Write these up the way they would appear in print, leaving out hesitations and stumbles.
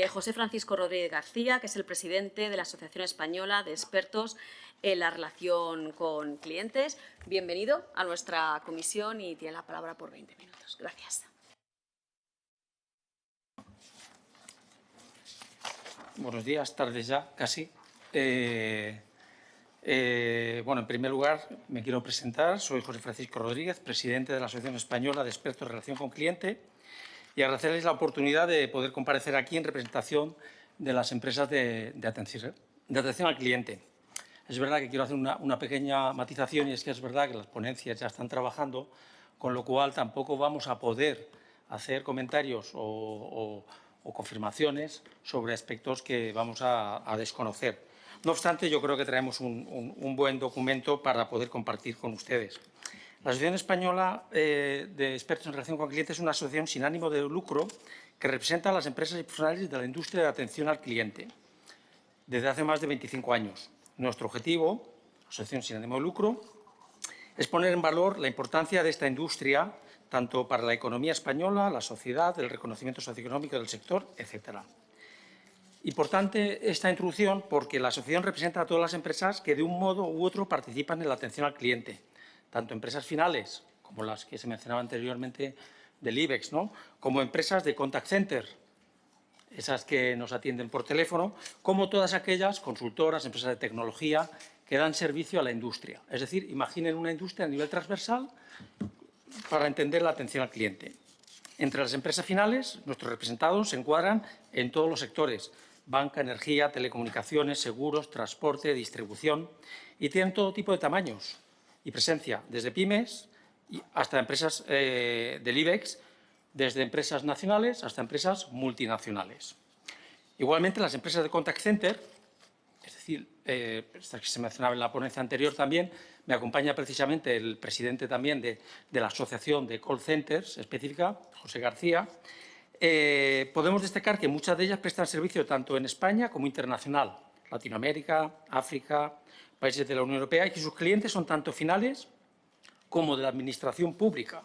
José Francisco Rodríguez García, que es el presidente de la Asociación Española de Expertos en la Relación con Clientes. Bienvenido a nuestra comisión y tiene la palabra por 20 minutos. Gracias. Buenos días, tardes ya, casi. Bueno, en primer lugar, me quiero presentar. Soy José Francisco Rodríguez, presidente de la Asociación Española de Expertos en Relación con Cliente, y agradecerles la oportunidad de poder comparecer aquí en representación de las empresas de atención al cliente. Es verdad que quiero hacer una pequeña matización, y es que es verdad que las ponencias ya están trabajando, con lo cual tampoco vamos a poder hacer comentarios o confirmaciones sobre aspectos que vamos a desconocer. No obstante, yo creo que traemos un buen documento para poder compartir con ustedes. La Asociación Española de Expertos en Relación con Clientes es una asociación sin ánimo de lucro que representa a las empresas y profesionales de la industria de atención al cliente desde hace más de 25 años. Nuestro objetivo, asociación sin ánimo de lucro, es poner en valor la importancia de esta industria tanto para la economía española, la sociedad, el reconocimiento socioeconómico del sector, etc. Importante esta introducción porque la asociación representa a todas las empresas que de un modo u otro participan en la atención al cliente, tanto empresas finales, como las que se mencionaba anteriormente del IBEX, ¿no?, como empresas de contact center, esas que nos atienden por teléfono, como todas aquellas consultoras, empresas de tecnología que dan servicio a la industria. Es decir, imaginen una industria a nivel transversal para entender la atención al cliente. Entre las empresas finales, nuestros representados se encuadran en todos los sectores: banca, energía, telecomunicaciones, seguros, transporte, distribución, y tienen todo tipo de tamaños y presencia, desde pymes hasta empresas del IBEX, desde empresas nacionales hasta empresas multinacionales. Igualmente, las empresas de contact center, es decir, esta que se mencionaba en la ponencia anterior también, me acompaña precisamente el presidente también de la Asociación de Call Centers específica, José García. Podemos destacar que muchas de ellas prestan servicio tanto en España como internacional, Latinoamérica, África, países de la Unión Europea, y que sus clientes son tanto finales como de la administración pública.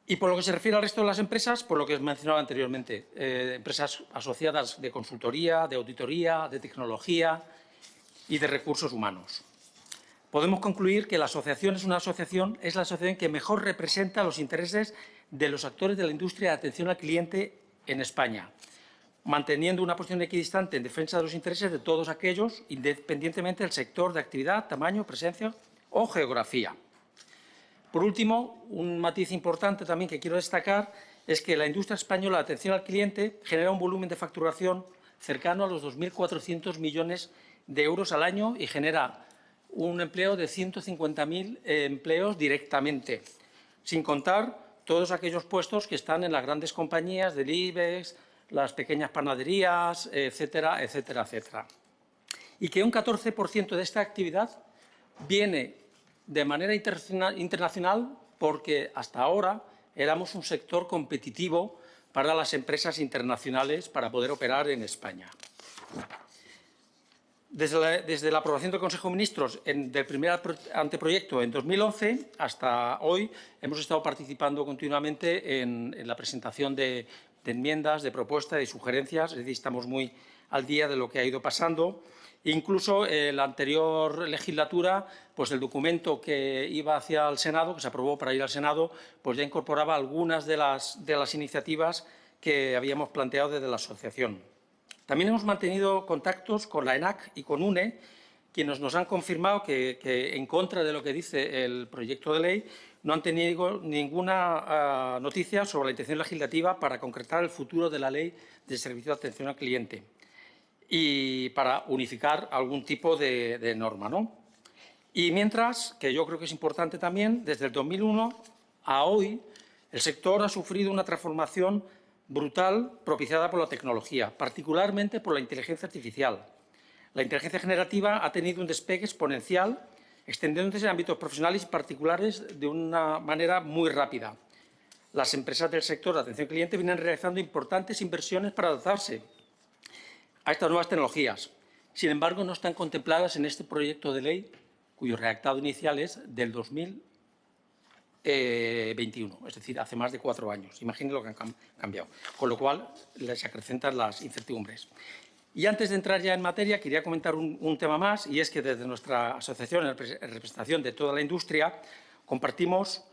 Y por lo que se refiere al resto de las empresas, por lo que os mencionaba anteriormente, empresas asociadas de consultoría, de auditoría, de tecnología y de recursos humanos. Podemos concluir que la asociación es la asociación que mejor representa los intereses de los actores de la industria de atención al cliente en España, manteniendo una posición equidistante en defensa de los intereses de todos aquellos, independientemente del sector de actividad, tamaño, presencia o geografía. Por último, un matiz importante también que quiero destacar es que la industria española de atención al cliente genera un volumen de facturación cercano a los 2.400 millones de euros al año y genera un empleo de 150.000 empleos directamente, sin contar todos aquellos puestos que están en las grandes compañías del IBEX, las pequeñas panaderías, etcétera, etcétera, etcétera. Y que un 14% de esta actividad viene de manera internacional porque hasta ahora éramos un sector competitivo para las empresas internacionales para poder operar en España. Desde la aprobación del Consejo de Ministros del primer anteproyecto en 2011 hasta hoy hemos estado participando continuamente en la presentación de enmiendas, de propuestas, de sugerencias, es decir, estamos muy al día de lo que ha ido pasando. Incluso en la anterior legislatura, pues el documento que iba hacia el Senado, que se aprobó para ir al Senado, pues ya incorporaba algunas de las iniciativas que habíamos planteado desde la asociación. También hemos mantenido contactos con la ENAC y con UNE, quienes nos han confirmado que en contra de lo que dice el proyecto de ley, no han tenido ninguna noticia sobre la intención legislativa para concretar el futuro de la ley de servicio de atención al cliente y para unificar algún tipo de norma, ¿no? Y mientras, que yo creo que es importante también, desde el 2001 a hoy, el sector ha sufrido una transformación brutal propiciada por la tecnología, particularmente por la inteligencia artificial. La inteligencia generativa ha tenido un despegue exponencial, extendiéndose en ámbitos profesionales y particulares de una manera muy rápida. Las empresas del sector de atención al cliente vienen realizando importantes inversiones para adaptarse a estas nuevas tecnologías. Sin embargo, no están contempladas en este proyecto de ley, cuyo redactado inicial es del 2000, 21, es decir, hace más de 4 años. Imaginen lo que han cambiado, con lo cual les acrecentan las incertidumbres. Y antes de entrar ya en materia, quería comentar un tema más, y es que desde nuestra asociación, en representación de toda la industria, compartimos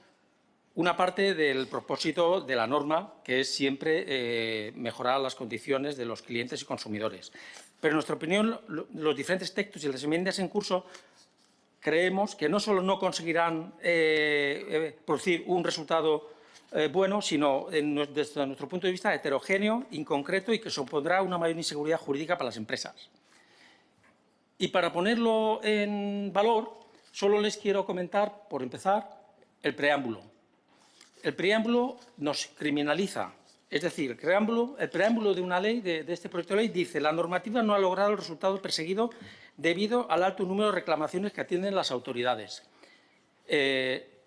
una parte del propósito de la norma, que es siempre mejorar las condiciones de los clientes y consumidores. Pero en nuestra opinión, los diferentes textos y las enmiendas en curso creemos que no solo no conseguirán producir un resultado bueno, sino desde nuestro punto de vista heterogéneo, inconcreto y que supondrá una mayor inseguridad jurídica para las empresas. Y para ponerlo en valor, solo les quiero comentar, por empezar, el preámbulo. El preámbulo nos criminaliza, es decir, el preámbulo de una ley, de este proyecto de ley, dice: la normativa no ha logrado el resultado perseguido debido al alto número de reclamaciones que atienden las autoridades.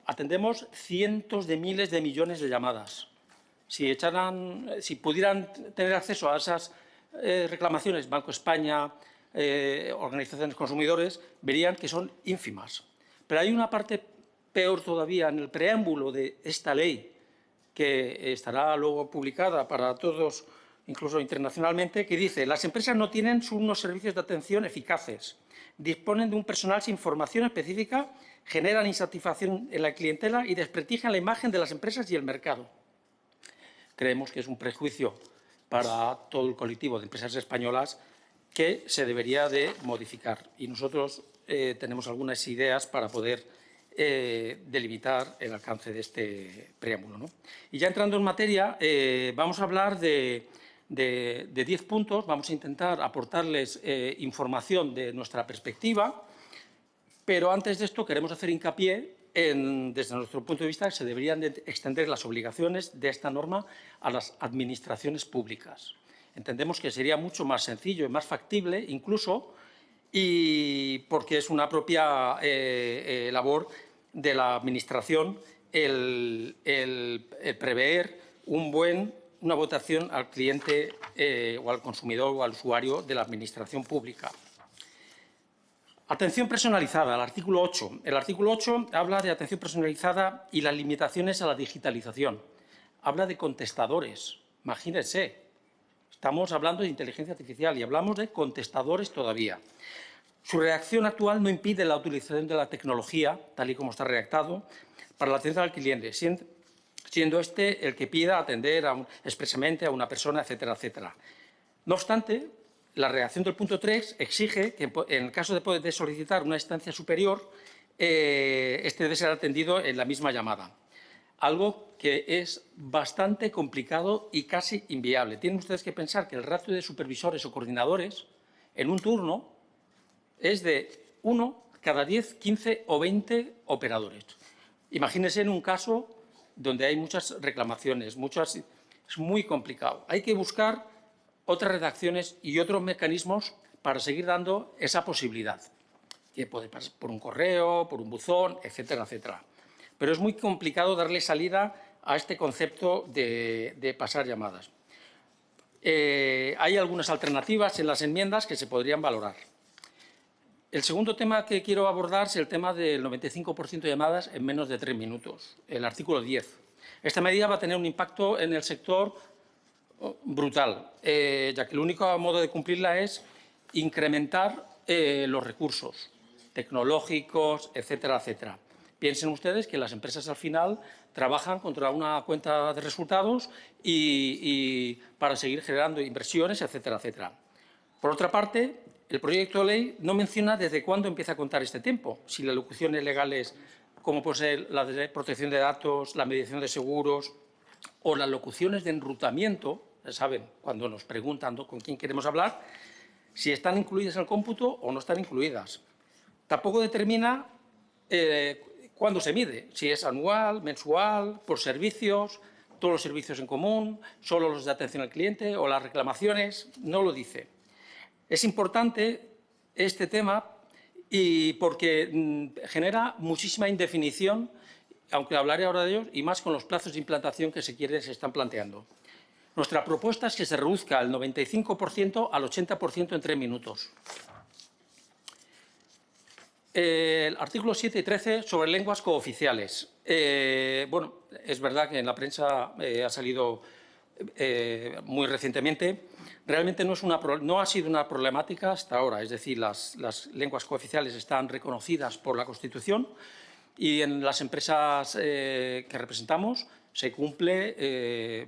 Atendemos cientos de miles de millones de llamadas. Si pudieran tener acceso a esas reclamaciones, Banco España, organizaciones de consumidores, verían que son ínfimas. Pero hay una parte peor todavía en el preámbulo de esta ley, que estará luego publicada para todos, incluso internacionalmente, que dice: las empresas no tienen unos servicios de atención eficaces, disponen de un personal sin formación específica, generan insatisfacción en la clientela y desprestigian la imagen de las empresas y el mercado. Creemos que es un prejuicio para todo el colectivo de empresas españolas que se debería de modificar. Y nosotros tenemos algunas ideas para poder delimitar el alcance de este preámbulo, ¿no? Y ya entrando en materia, vamos a hablar de 10 puntos. Vamos a intentar aportarles información de nuestra perspectiva, pero antes de esto queremos hacer hincapié desde nuestro punto de vista, que se deberían de extender las obligaciones de esta norma a las administraciones públicas. Entendemos que sería mucho más sencillo y más factible, incluso, y porque es una propia labor de la Administración el prever una votación al cliente o al consumidor o al usuario de la Administración pública. Atención personalizada, el artículo 8. El artículo 8 habla de atención personalizada y las limitaciones a la digitalización. Habla de contestadores. Imagínense, estamos hablando de inteligencia artificial y hablamos de contestadores todavía. Su redacción actual no impide la utilización de la tecnología, tal y como está redactado, para la atención al cliente, siendo este el que pida atender expresamente a una persona, etcétera, etcétera. No obstante, la redacción del punto 3 exige que, en el caso de solicitar una instancia superior, este debe ser atendido en la misma llamada. Algo que es bastante complicado y casi inviable. Tienen ustedes que pensar que el ratio de supervisores o coordinadores en un turno es de 1 cada 10, 15 o 20 operadores. Imagínense en un caso donde hay muchas reclamaciones, es muy complicado. Hay que buscar otras redacciones y otros mecanismos para seguir dando esa posibilidad, que puede pasar por un correo, por un buzón, etcétera, etcétera. Pero es muy complicado darle salida a este concepto de pasar llamadas. Hay algunas alternativas en las enmiendas que se podrían valorar. El segundo tema que quiero abordar es el tema del 95% de llamadas en menos de 3 minutos, el artículo 10. Esta medida va a tener un impacto en el sector brutal, ya que el único modo de cumplirla es incrementar los recursos tecnológicos, etcétera, etcétera. Piensen ustedes que las empresas al final trabajan contra una cuenta de resultados y para seguir generando inversiones, etcétera, etcétera. Por otra parte, el proyecto de ley no menciona desde cuándo empieza a contar este tiempo, si las locuciones legales, como puede ser la de protección de datos, la mediación de seguros o las locuciones de enrutamiento, ya saben, cuando nos preguntan con quién queremos hablar, si están incluidas en el cómputo o no están incluidas. Tampoco determina cuándo se mide, si es anual, mensual, por servicios, todos los servicios en común, solo los de atención al cliente o las reclamaciones, no lo dice. Es importante este tema y porque genera muchísima indefinición, aunque hablaré ahora de ellos, y más con los plazos de implantación que se están planteando. Nuestra propuesta es que se reduzca el 95% al 80% en 3 minutos. El artículo 7 y 13 sobre lenguas cooficiales. Bueno, es verdad que en la prensa ha salido muy recientemente. Realmente no ha sido una problemática hasta ahora. Es decir, las lenguas cooficiales están reconocidas por la Constitución y en las empresas que representamos se cumple.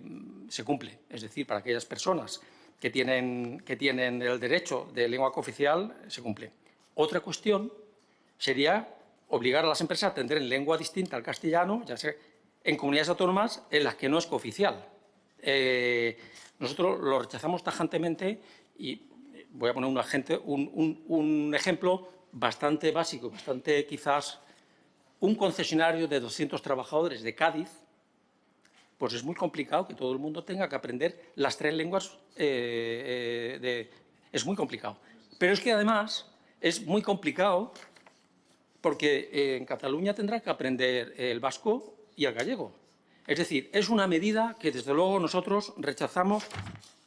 Es decir, para aquellas personas que tienen el derecho de lengua cooficial, se cumple. Otra cuestión sería obligar a las empresas a atender en lengua distinta al castellano, ya sea en comunidades autónomas en las que no es cooficial. Nosotros lo rechazamos tajantemente y voy a poner un ejemplo bastante básico, bastante quizás un concesionario de 200 trabajadores de Cádiz, pues es muy complicado que todo el mundo tenga que aprender las 3 lenguas. Es muy complicado. Pero es que además es muy complicado porque en Cataluña tendrá que aprender el vasco y el gallego. Es decir, es una medida que desde luego nosotros rechazamos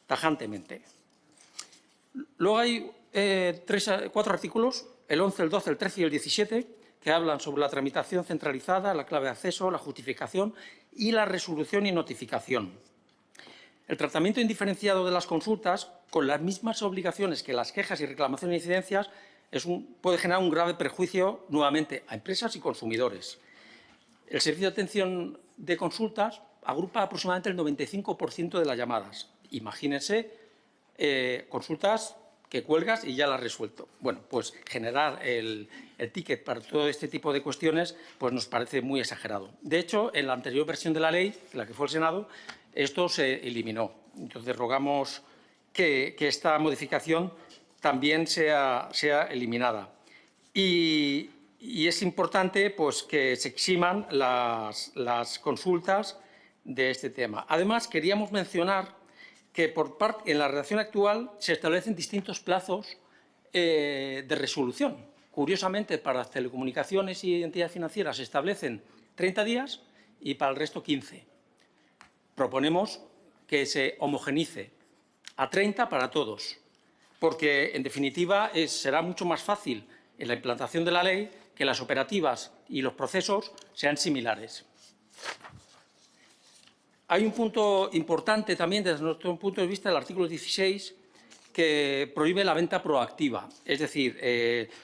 tajantemente. Luego hay 4 artículos, el 11, el 12, el 13 y el 17, que hablan sobre la tramitación centralizada, la clave de acceso, la justificación y la resolución y notificación. El tratamiento indiferenciado de las consultas, con las mismas obligaciones que las quejas y reclamaciones e incidencias, puede generar un grave perjuicio nuevamente a empresas y consumidores. El servicio de atención de consultas agrupa aproximadamente el 95% de las llamadas. Imagínense consultas que cuelgas y ya las has resuelto. Bueno, pues generar el ticket para todo este tipo de cuestiones pues nos parece muy exagerado. De hecho, en la anterior versión de la ley, la que fue el Senado, esto se eliminó. Entonces, rogamos que esta modificación también sea eliminada. Y es importante pues, que se eximan las consultas de este tema. Además, queríamos mencionar que en la redacción actual se establecen distintos plazos de resolución. Curiosamente, para las telecomunicaciones y entidades financieras se establecen 30 días y para el resto 15. Proponemos que se homogeneice a 30 para todos, porque, en definitiva, será mucho más fácil en la implantación de la ley que las operativas y los procesos sean similares. Hay un punto importante también, desde nuestro punto de vista, del artículo 16, que prohíbe la venta proactiva. Es decir,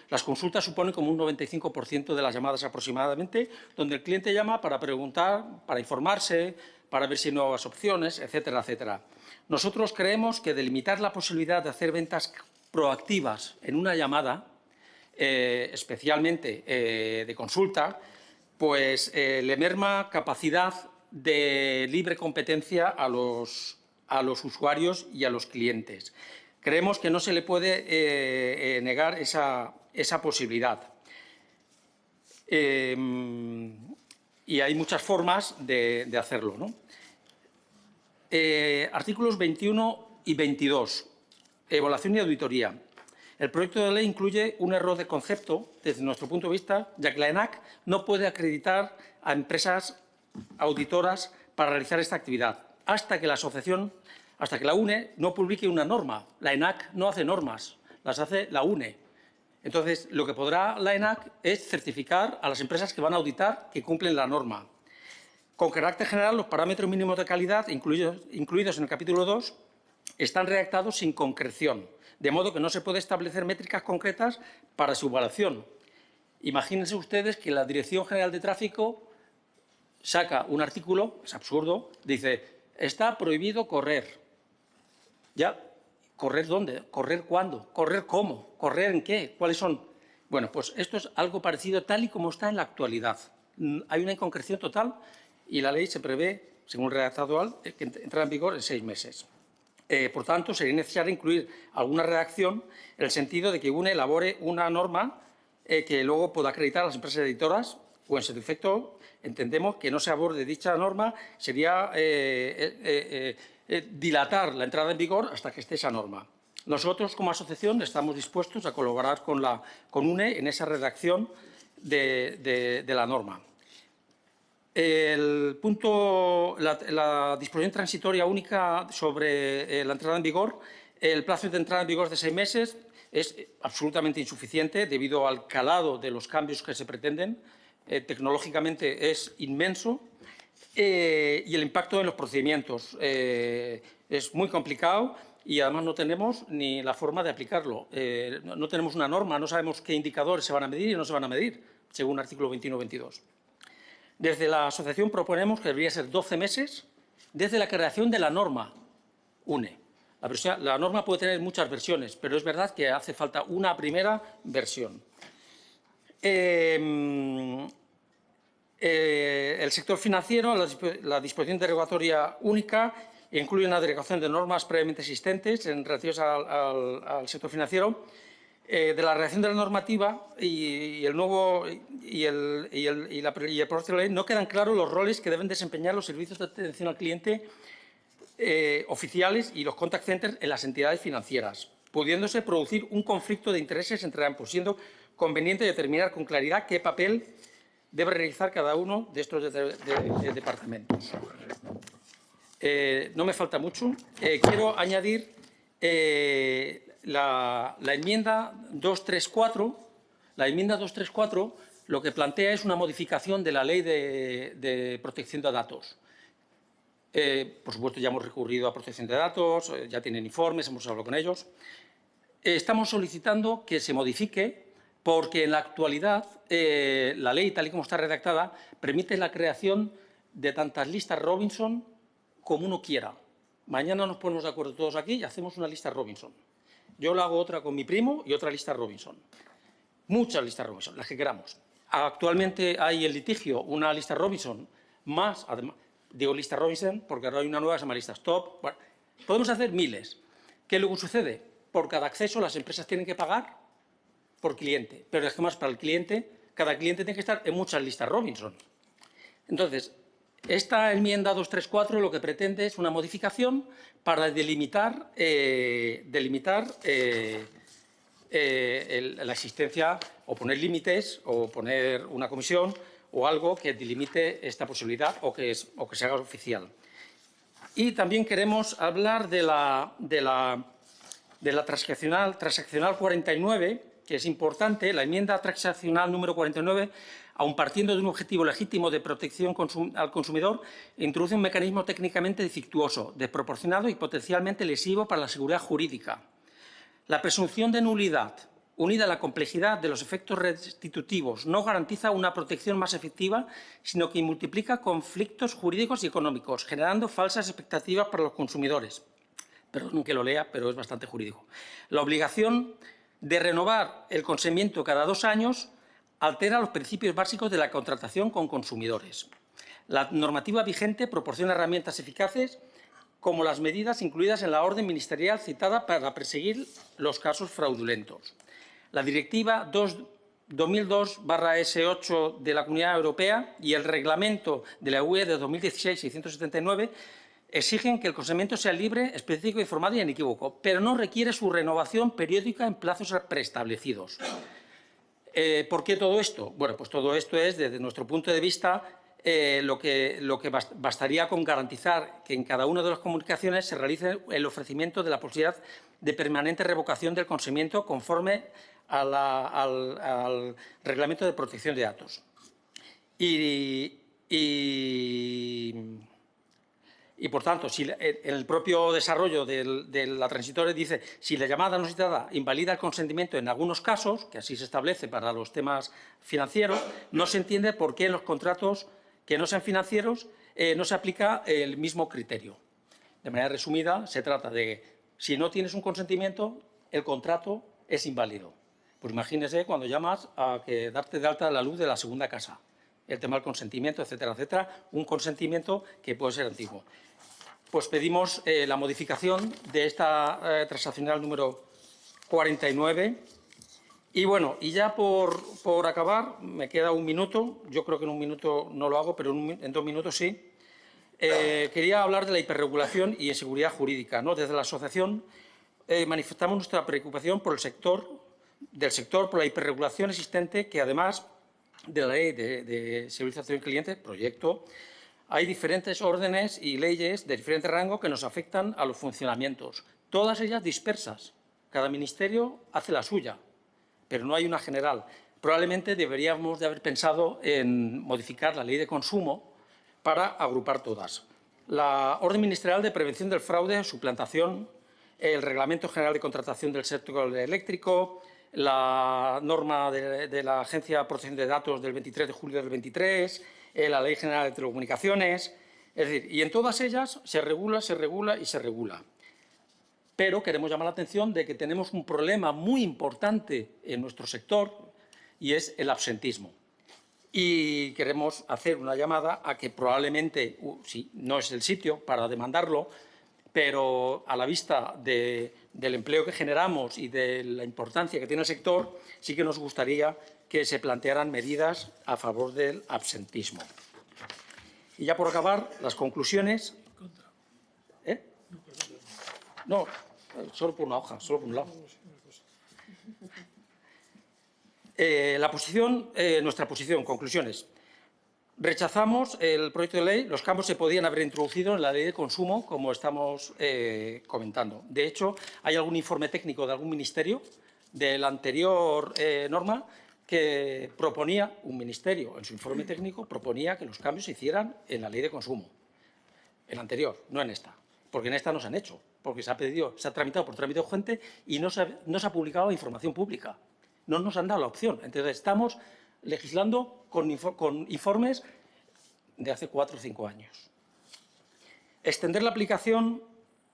las consultas suponen como un 95% de las llamadas aproximadamente, donde el cliente llama para preguntar, para informarse, para ver si hay nuevas opciones, etcétera, etcétera. Nosotros creemos que delimitar la posibilidad de hacer ventas proactivas en una llamada, especialmente de consulta, pues le merma capacidad de libre competencia a los usuarios y a los clientes. Creemos que no se le puede negar esa posibilidad. Y hay muchas formas de hacerlo, ¿no? Artículos 21 y 22. Evaluación y auditoría. El proyecto de ley incluye un error de concepto, desde nuestro punto de vista, ya que la ENAC no puede acreditar a empresas auditoras para realizar esta actividad, hasta que la UNE no publique una norma. La ENAC no hace normas, las hace la UNE. Entonces, lo que podrá la ENAC es certificar a las empresas que van a auditar que cumplen la norma. Con carácter general, los parámetros mínimos de calidad, incluidos en el capítulo 2, están redactados sin concreción, de modo que no se puede establecer métricas concretas para su evaluación. Imagínense ustedes que la Dirección General de Tráfico saca un artículo, es absurdo, dice, está prohibido correr. ¿Ya? ¿Correr dónde? ¿Correr cuándo? ¿Correr cómo? ¿Correr en qué? ¿Cuáles son? Bueno, pues esto es algo parecido tal y como está en la actualidad. Hay una inconcreción total y la ley se prevé, según el redactado, que entrará en vigor en 6 meses. Por tanto, sería necesario incluir alguna redacción en el sentido de que UNE elabore una norma que luego pueda acreditar a las empresas editoras o, en su defecto, entendemos que no se aborde dicha norma, sería dilatar la entrada en vigor hasta que esté esa norma. Nosotros, como asociación, estamos dispuestos a colaborar con UNE en esa redacción de la norma. La disposición transitoria única sobre la entrada en vigor El plazo de entrada en vigor de 6 meses es absolutamente insuficiente debido al calado de los cambios que se pretenden. Tecnológicamente es inmenso y el impacto en los procedimientos es muy complicado y además no tenemos ni la forma de aplicarlo. No tenemos una norma, no sabemos qué indicadores se van a medir y no se van a medir, según el artículo 21-22. Desde la asociación proponemos que debería ser 12 meses desde la creación de la norma UNE. La norma puede tener muchas versiones, pero es verdad que hace falta una primera versión. El sector financiero, la disposición derogatoria única, incluye una derogación de normas previamente existentes relativas al sector financiero. De la redacción de la normativa y el proyecto de ley no quedan claros los roles que deben desempeñar los servicios de atención al cliente oficiales y los contact centers en las entidades financieras, pudiéndose producir un conflicto de intereses entre ambos, siendo conveniente determinar con claridad qué papel debe realizar cada uno de estos departamentos. No me falta mucho. Quiero añadir la enmienda 234. La enmienda 234 lo que plantea es una modificación de la Ley de Protección de Datos. Por supuesto, ya hemos recurrido a Protección de Datos, ya tienen informes, hemos hablado con ellos. Estamos solicitando que se modifique porque en la actualidad la ley, tal y como está redactada, permite la creación de tantas listas Robinson como uno quiera. Mañana nos ponemos de acuerdo todos aquí y hacemos una lista Robinson. Yo lo hago otra con mi primo y otra lista Robinson. Muchas listas Robinson, las que queramos. Actualmente hay en litigio una lista Robinson más, además, digo lista Robinson porque ahora hay una nueva que se llama lista Stop. Bueno, podemos hacer miles. ¿Qué luego sucede? Por cada acceso las empresas tienen que pagar por cliente, pero es que más para el cliente, cada cliente tiene que estar en muchas listas Robinson. Entonces, esta enmienda 234 lo que pretende es una modificación para delimitar la existencia o poner límites o poner una comisión o algo que delimite esta posibilidad o que se haga oficial. Y también queremos hablar de la transaccional 49, que es importante. La enmienda transaccional número 49, aun partiendo de un objetivo legítimo de protección al consumidor, introduce un mecanismo técnicamente defectuoso, desproporcionado y potencialmente lesivo para la seguridad jurídica. La presunción de nulidad, unida a la complejidad de los efectos restitutivos, no garantiza una protección más efectiva, sino que multiplica conflictos jurídicos y económicos, generando falsas expectativas para los consumidores. Perdón que lo lea, pero es bastante jurídico. La obligación de renovar el consentimiento cada 2 años altera los principios básicos de la contratación con consumidores. La normativa vigente proporciona herramientas eficaces como las medidas incluidas en la orden ministerial citada para perseguir los casos fraudulentos. La Directiva 2002/S8 de la Comunidad Europea y el Reglamento de la UE de 2016-679 exigen que el consentimiento sea libre, específico, informado y inequívoco, pero no requiere su renovación periódica en plazos preestablecidos. ¿Por qué todo esto? Bueno, pues todo esto es, desde nuestro punto de vista, lo que bastaría con garantizar que en cada una de las comunicaciones se realice el ofrecimiento de la posibilidad de permanente revocación del consentimiento conforme al Reglamento de Protección de Datos. Y, por tanto, si en el propio desarrollo de la transitoria dice si la llamada no citada invalida el consentimiento en algunos casos, que así se establece para los temas financieros, no se entiende por qué en los contratos que no sean financieros no se aplica el mismo criterio. De manera resumida, se trata de si no tienes un consentimiento, el contrato es inválido. Pues imagínese cuando llamas a darte de alta la luz de la segunda casa. El tema del consentimiento, etcétera, etcétera, un consentimiento que puede ser antiguo. Pues pedimos la modificación de esta transaccional número 49. Y bueno, y ya por acabar, me queda un minuto. Yo creo que en un minuto no lo hago, pero en 2 minutos sí. Quería hablar de la hiperregulación y inseguridad jurídica, ¿no? Desde la asociación manifestamos nuestra preocupación por del sector, por la hiperregulación existente, que además de la Ley de Servicio de Atención al Cliente, proyecto, hay diferentes órdenes y leyes de diferente rango que nos afectan a los funcionamientos, todas ellas dispersas. Cada ministerio hace la suya, pero no hay una general. Probablemente deberíamos de haber pensado en modificar la ley de consumo para agrupar todas. La Orden Ministerial de Prevención del Fraude, suplantación, el Reglamento General de Contratación del Sector Eléctrico, la norma de la Agencia de Protección de Datos del 23 de julio del 23, la Ley General de Telecomunicaciones. Es decir, y en todas ellas se regula y se regula. Pero queremos llamar la atención de que tenemos un problema muy importante en nuestro sector y es el absentismo. Y queremos hacer una llamada a que probablemente, sí, no es el sitio para demandarlo, pero a la vista del empleo que generamos y de la importancia que tiene el sector, sí que nos gustaría que se plantearan medidas a favor del absentismo. Y ya por acabar, las conclusiones. No, solo por una hoja, solo por un lado. Nuestra posición, conclusiones. Rechazamos el proyecto de ley. Los cambios se podían haber introducido en la ley de consumo, como estamos comentando. De hecho, hay algún informe técnico de algún ministerio de la anterior norma que proponía, un ministerio en su informe técnico, proponía que los cambios se hicieran en la ley de consumo. En la anterior, no en esta, porque en esta no se han hecho, porque se ha tramitado por trámite urgente y no se ha publicado información pública. No nos han dado la opción. Entonces, estamos legislando con informes de hace 4 o 5 años. Extender la aplicación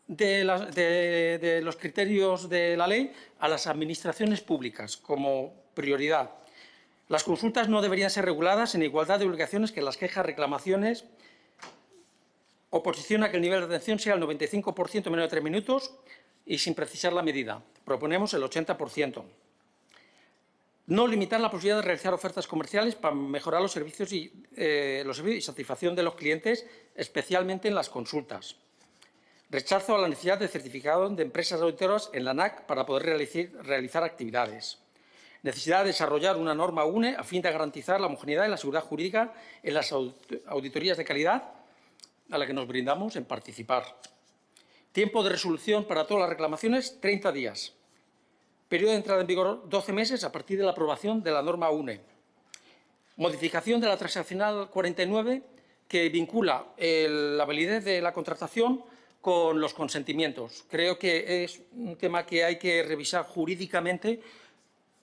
de los criterios de la ley a las administraciones públicas como prioridad. Las consultas no deberían ser reguladas en igualdad de obligaciones que las quejas, reclamaciones. Oposición a que el nivel de atención sea el 95% en menos de 3 minutos y sin precisar la medida. Proponemos el 80%. No limitar la posibilidad de realizar ofertas comerciales para mejorar los servicios y satisfacción de los clientes, especialmente en las consultas. Rechazo a la necesidad de certificado de empresas auditoras en la ANAC para poder realizar actividades. Necesidad de desarrollar una norma UNE a fin de garantizar la homogeneidad y la seguridad jurídica en las auditorías de calidad a la que nos brindamos en participar. Tiempo de resolución para todas las reclamaciones, 30 días. Periodo de entrada en vigor, 12 meses a partir de la aprobación de la norma UNE. Modificación de la transaccional 49, que vincula la validez de la contratación con los consentimientos. Creo que es un tema que hay que revisar jurídicamente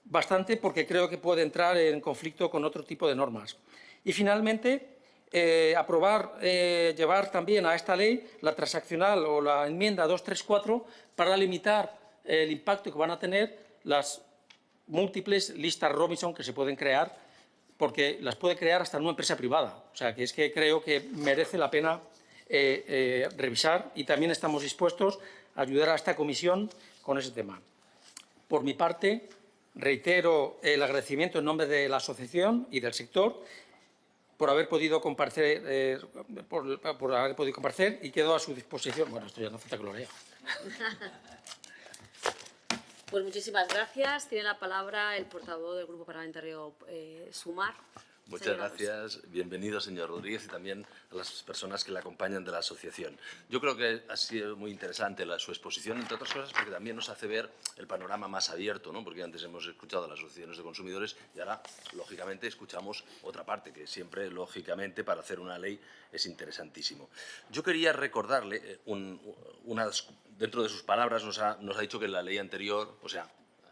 bastante, porque creo que puede entrar en conflicto con otro tipo de normas. Y, finalmente, llevar también a esta ley la transaccional o la enmienda 234 para limitar el impacto que van a tener las múltiples listas Robinson que se pueden crear, porque las puede crear hasta una empresa privada. O sea, que es que creo que merece la pena revisar, y también estamos dispuestos a ayudar a esta comisión con ese tema. Por mi parte, reitero el agradecimiento en nombre de la asociación y del sector por haber podido comparecer, y quedo a su disposición. Bueno, esto ya no falta que lo lea. Pues muchísimas gracias. Tiene la palabra el portavoz del Grupo Parlamentario Sumar. Muchas gracias. Bienvenido, señor Rodríguez, y también a las personas que le acompañan de la asociación. Yo creo que ha sido muy interesante su exposición, entre otras cosas, porque también nos hace ver el panorama más abierto, ¿no? Porque antes hemos escuchado a las asociaciones de consumidores y ahora, lógicamente, escuchamos otra parte, que siempre, lógicamente, para hacer una ley es interesantísimo. Yo quería recordarle, dentro de sus palabras, nos ha dicho que la ley anterior, o sea,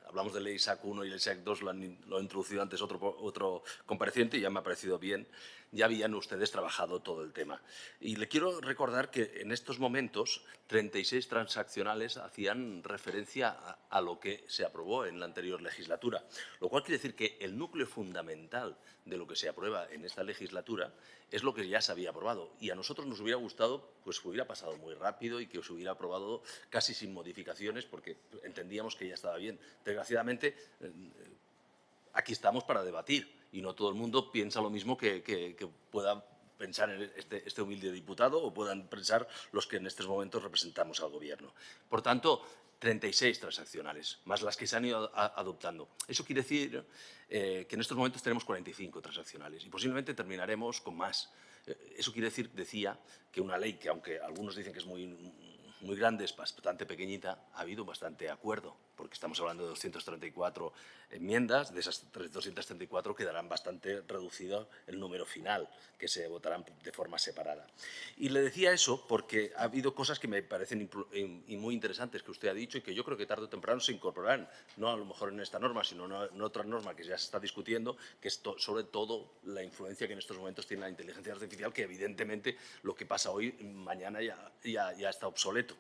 hablamos de ley SAC 1 y el SAC 2, lo ha introducido antes otro compareciente y ya me ha parecido bien. Ya habían ustedes trabajado todo el tema. Y le quiero recordar que en estos momentos 36 transaccionales hacían referencia a lo que se aprobó en la anterior legislatura, lo cual quiere decir que el núcleo fundamental de lo que se aprueba en esta legislatura es lo que ya se había aprobado. Y a nosotros nos hubiera gustado pues que hubiera pasado muy rápido y que se hubiera aprobado casi sin modificaciones, porque entendíamos que ya estaba bien. Desgraciadamente, aquí estamos para debatir y no todo el mundo piensa lo mismo que pueda pensar en este humilde diputado o puedan pensar los que en estos momentos representamos al Gobierno. Por tanto, 36 transaccionales, más las que se han ido adoptando. Eso quiere decir que en estos momentos tenemos 45 transaccionales y posiblemente terminaremos con más. Eso quiere decir, decía, que una ley que, aunque algunos dicen que es muy muy grande es bastante pequeñita, ha habido bastante acuerdo, porque estamos hablando de 234 enmiendas, de esas 234 quedarán bastante reducido el número final, que se votarán de forma separada. Y le decía eso porque ha habido cosas que me parecen muy interesantes que usted ha dicho y que yo creo que tarde o temprano se incorporarán, no a lo mejor en esta norma, sino en otra norma que ya se está discutiendo, que es sobre todo la influencia que en estos momentos tiene la inteligencia artificial, que evidentemente lo que pasa hoy, mañana ya está obsoleto.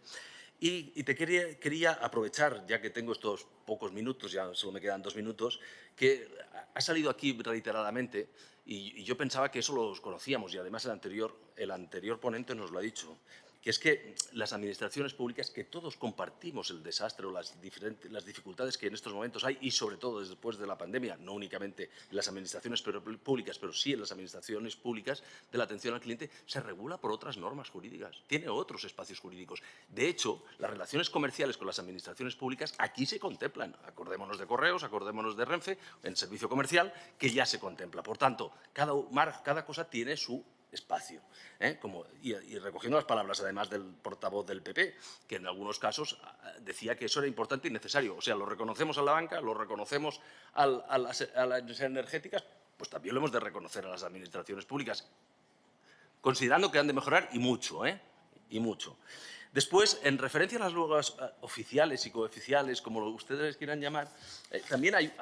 Y te quería aprovechar, ya que tengo estos pocos minutos, ya solo me quedan 2 minutos, que ha salido aquí reiteradamente y yo pensaba que eso los conocíamos y además el anterior ponente nos lo ha dicho, que es que las administraciones públicas, que todos compartimos el desastre o las dificultades que en estos momentos hay y sobre todo después de la pandemia, no únicamente en las administraciones públicas, pero sí en las administraciones públicas de la atención al cliente, se regula por otras normas jurídicas, tiene otros espacios jurídicos. De hecho, las relaciones comerciales con las administraciones públicas aquí se contemplan. Acordémonos de Correos, acordémonos de Renfe, en servicio comercial, que ya se contempla. Por tanto, cada cosa tiene su espacio. Y recogiendo las palabras, además, del portavoz del PP, que en algunos casos decía que eso era importante y necesario. O sea, lo reconocemos a la banca, lo reconocemos a las energéticas, pues también lo hemos de reconocer a las administraciones públicas, considerando que han de mejorar y mucho, y mucho. Después, en referencia a las lugas oficiales y cooficiales, como ustedes quieran llamar, también hay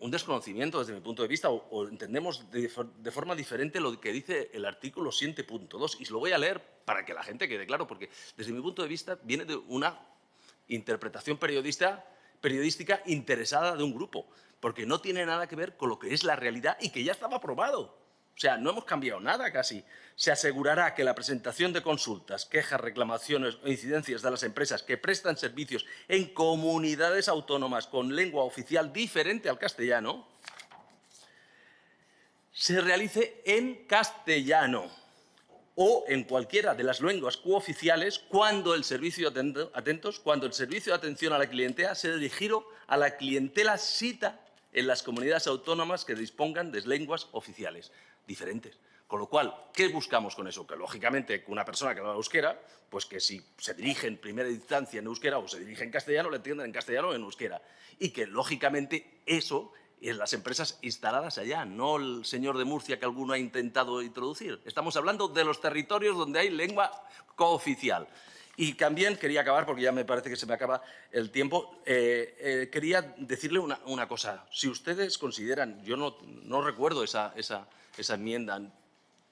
un desconocimiento desde mi punto de vista, o entendemos de forma diferente lo que dice el artículo 7.2, y se lo voy a leer para que la gente quede claro, porque desde mi punto de vista viene de una interpretación periodística interesada de un grupo, porque no tiene nada que ver con lo que es la realidad y que ya estaba aprobado. O sea, no hemos cambiado nada casi. Se asegurará que la presentación de consultas, quejas, reclamaciones o incidencias de las empresas que prestan servicios en comunidades autónomas con lengua oficial diferente al castellano se realice en castellano o en cualquiera de las lenguas cooficiales cuando el servicio cuando el servicio de atención a la clientela sea dirigido a la clientela sita en las comunidades autónomas que dispongan de lenguas oficiales diferentes. Con lo cual, ¿qué buscamos con eso? Que, lógicamente, una persona que habla euskera, pues que si se dirige en primera instancia en euskera o se dirige en castellano, le entiendan en castellano o en euskera. Y que, lógicamente, eso es las empresas instaladas allá, no el señor de Murcia que alguno ha intentado introducir. Estamos hablando de los territorios donde hay lengua cooficial. Y también quería acabar, porque ya me parece que se me acaba el tiempo, quería decirle una cosa. Si ustedes consideran, yo no recuerdo esa enmienda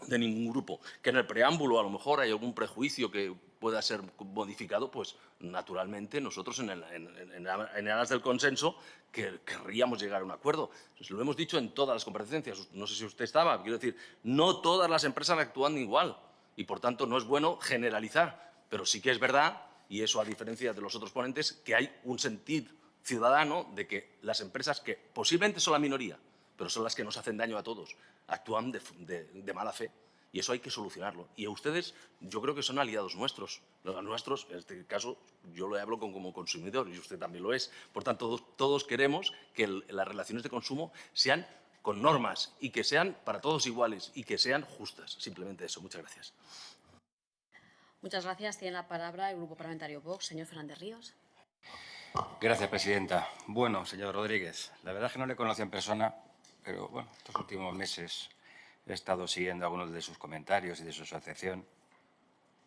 de ningún grupo, que en el preámbulo a lo mejor hay algún prejuicio que pueda ser modificado, pues naturalmente nosotros en aras del consenso querríamos llegar a un acuerdo. Lo hemos dicho en todas las comparecencias, no sé si usted estaba, quiero decir, no todas las empresas actúan igual y por tanto no es bueno generalizar, pero sí que es verdad, y eso a diferencia de los otros ponentes, que hay un sentir ciudadano de que las empresas que posiblemente son la minoría, pero son las que nos hacen daño a todos, actúan de mala fe. Y eso hay que solucionarlo. Y a ustedes yo creo que son aliados nuestros. Los nuestros, en este caso, yo lo hablo como consumidor y usted también lo es. Por tanto, todos queremos que las relaciones de consumo sean con normas y que sean para todos iguales y que sean justas. Simplemente eso. Muchas gracias. Muchas gracias. Tiene la palabra el Grupo Parlamentario Vox. Señor Fernández Ríos. Gracias, presidenta. Bueno, señor Rodríguez, la verdad es que no le conocí en persona, pero bueno, estos últimos meses he estado siguiendo algunos de sus comentarios y de su asociación.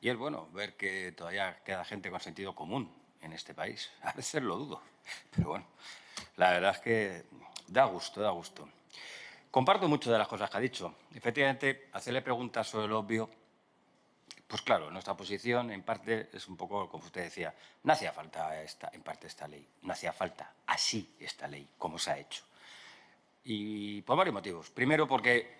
Y es bueno ver que todavía queda gente con sentido común en este país. A veces lo dudo, pero bueno, la verdad es que da gusto, da gusto. Comparto muchas de las cosas que ha dicho. Efectivamente, hacerle preguntas sobre lo obvio, pues claro, nuestra posición en parte es un poco, como usted decía, no hacía falta en parte esta ley, no hacía falta así esta ley, como se ha hecho. Y por varios motivos. Primero, porque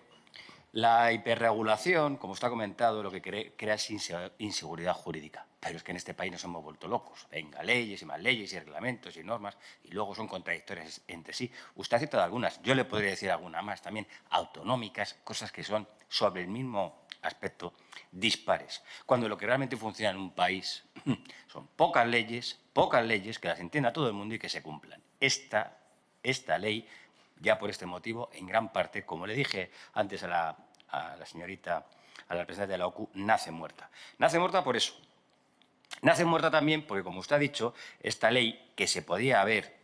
la hiperregulación, como está comentado, lo que crea es inseguridad jurídica. Pero es que en este país nos hemos vuelto locos. Venga, leyes y más leyes y reglamentos y normas, y luego son contradictorias entre sí. Usted ha citado algunas, yo le podría decir alguna más también, autonómicas, cosas que son sobre el mismo aspecto dispares. Cuando lo que realmente funciona en un país son pocas leyes que las entienda todo el mundo y que se cumplan. Esta ley, ya por este motivo, en gran parte, como le dije antes a la a las empresas de la OCU nace muerta. Nace muerta por eso. Nace muerta también porque, como usted ha dicho, esta ley, que se podía haber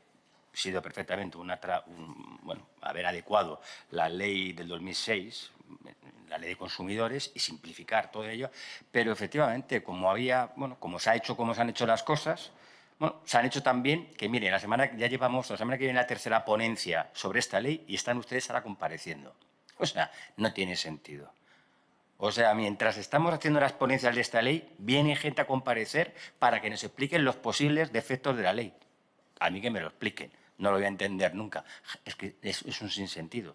sido perfectamente haber adecuado la ley del 2006, la ley de consumidores, y simplificar todo ello, pero efectivamente, como se han hecho las cosas, se han hecho también que, mire, la semana que viene la tercera ponencia sobre esta ley y están ustedes ahora compareciendo. O sea, no tiene sentido. O sea, mientras estamos haciendo las ponencias de esta ley, viene gente a comparecer para que nos expliquen los posibles defectos de la ley. A mí que me lo expliquen, no lo voy a entender nunca. Es que es un sinsentido.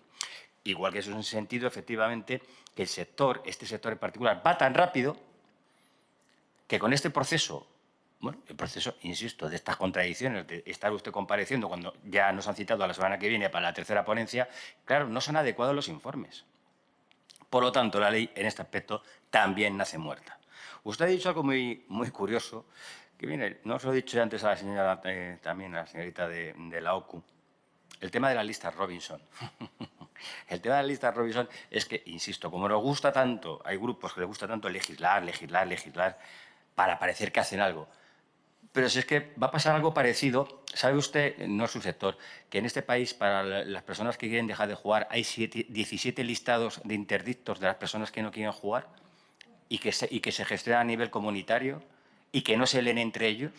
Igual que es un sinsentido, efectivamente, que este sector en particular, va tan rápido que con este proceso, el proceso, insisto, de estas contradicciones, de estar usted compareciendo cuando ya nos han citado a la semana que viene para la tercera ponencia, claro, no son adecuados los informes. Por lo tanto, la ley en este aspecto también nace muerta. Usted ha dicho algo muy curioso, que mire, no se lo he dicho ya antes a la señora, también a la señorita de la OCU, el tema de las listas Robinson. El tema de las listas Robinson es que, insisto, como nos gusta tanto, hay grupos que les gusta tanto legislar para parecer que hacen algo. Pero si es que va a pasar algo parecido, ¿sabe usted, no es su sector, que en este país para las personas que quieren dejar de jugar hay 17 listados de interdictos de las personas que no quieren jugar y que se gestionan a nivel comunitario y que no se leen entre ellos?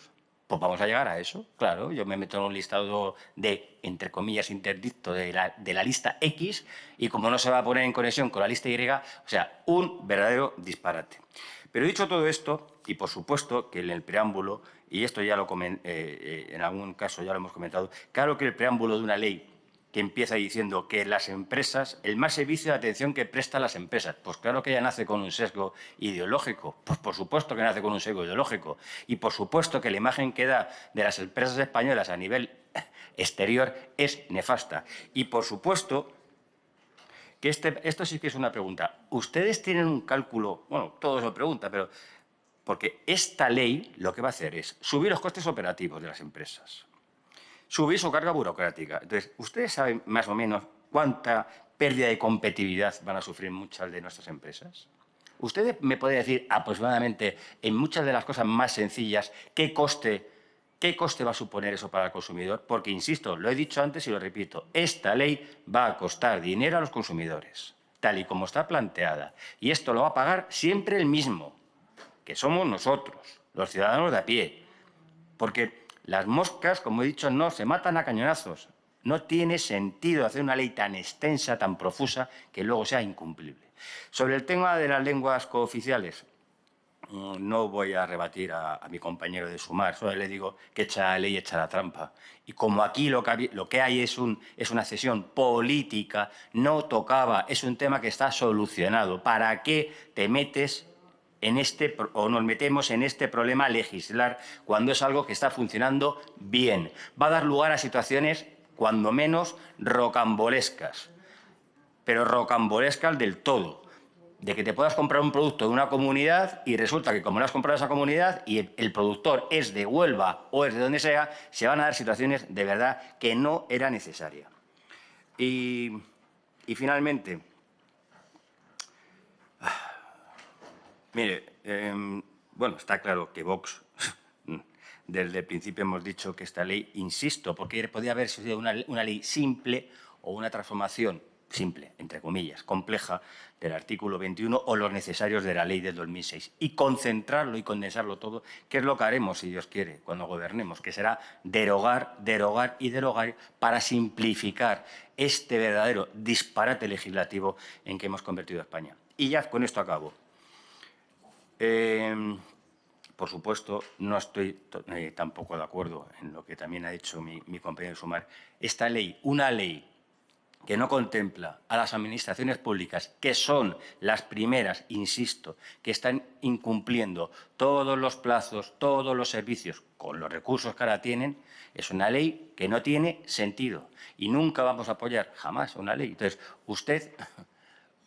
Pues vamos a llegar a eso, claro. Yo me meto en un listado de, entre comillas, interdicto de la lista X y como no se va a poner en conexión con la lista Y, o sea, un verdadero disparate. Pero dicho todo esto, y por supuesto que en el preámbulo, y esto ya en algún caso ya lo hemos comentado, claro que el preámbulo de una ley que empieza diciendo que las empresas, el más servicio de atención que prestan las empresas, pues claro que ya nace con un sesgo ideológico, pues por supuesto que nace con un sesgo ideológico, y por supuesto que la imagen que da de las empresas españolas a nivel exterior es nefasta. Y por supuesto que esto sí que es una pregunta. ¿Ustedes tienen un cálculo? Bueno, todos lo preguntan, pero porque esta ley lo que va a hacer es subir los costes operativos de las empresas, subir su carga burocrática. Entonces, ¿ustedes saben más o menos cuánta pérdida de competitividad van a sufrir muchas de nuestras empresas? ¿Ustedes me pueden decir aproximadamente, en muchas de las cosas más sencillas, qué coste va a suponer eso para el consumidor? Porque, insisto, lo he dicho antes y lo repito, esta ley va a costar dinero a los consumidores, tal y como está planteada. Y esto lo va a pagar siempre el mismo, que somos nosotros, los ciudadanos de a pie. Porque las moscas, como he dicho, no se matan a cañonazos. No tiene sentido hacer una ley tan extensa, tan profusa, que luego sea incumplible. Sobre el tema de las lenguas cooficiales, no voy a rebatir a mi compañero de Sumar, solo le digo que echa la ley, echa la trampa. Y como aquí lo que hay es una cesión política, no tocaba, es un tema que está solucionado. ¿Para qué te metes o nos metemos en este problema a legislar cuando es algo que está funcionando bien? Va a dar lugar a situaciones, cuando menos, rocambolescas, pero rocambolescas del todo, de que te puedas comprar un producto de una comunidad y resulta que como no has comprado esa comunidad y el productor es de Huelva o es de donde sea, se van a dar situaciones de verdad que no era necesaria. Y finalmente, mire, está claro que Vox, desde el principio hemos dicho que esta ley, insisto, porque podía haber sido una ley simple o una transformación simple, entre comillas, compleja, del artículo 21 o los necesarios de la ley del 2006, y concentrarlo y condensarlo todo, que es lo que haremos, si Dios quiere, cuando gobernemos, que será derogar, derogar y derogar para simplificar este verdadero disparate legislativo en que hemos convertido a España. Y ya con esto acabo. Por supuesto, no estoy tampoco de acuerdo en lo que también ha dicho mi compañero Sumar. Esta ley, una ley que no contempla a las administraciones públicas, que son las primeras, insisto, que están incumpliendo todos los plazos, todos los servicios, con los recursos que ahora tienen, es una ley que no tiene sentido. Y nunca vamos a apoyar jamás una ley. Entonces,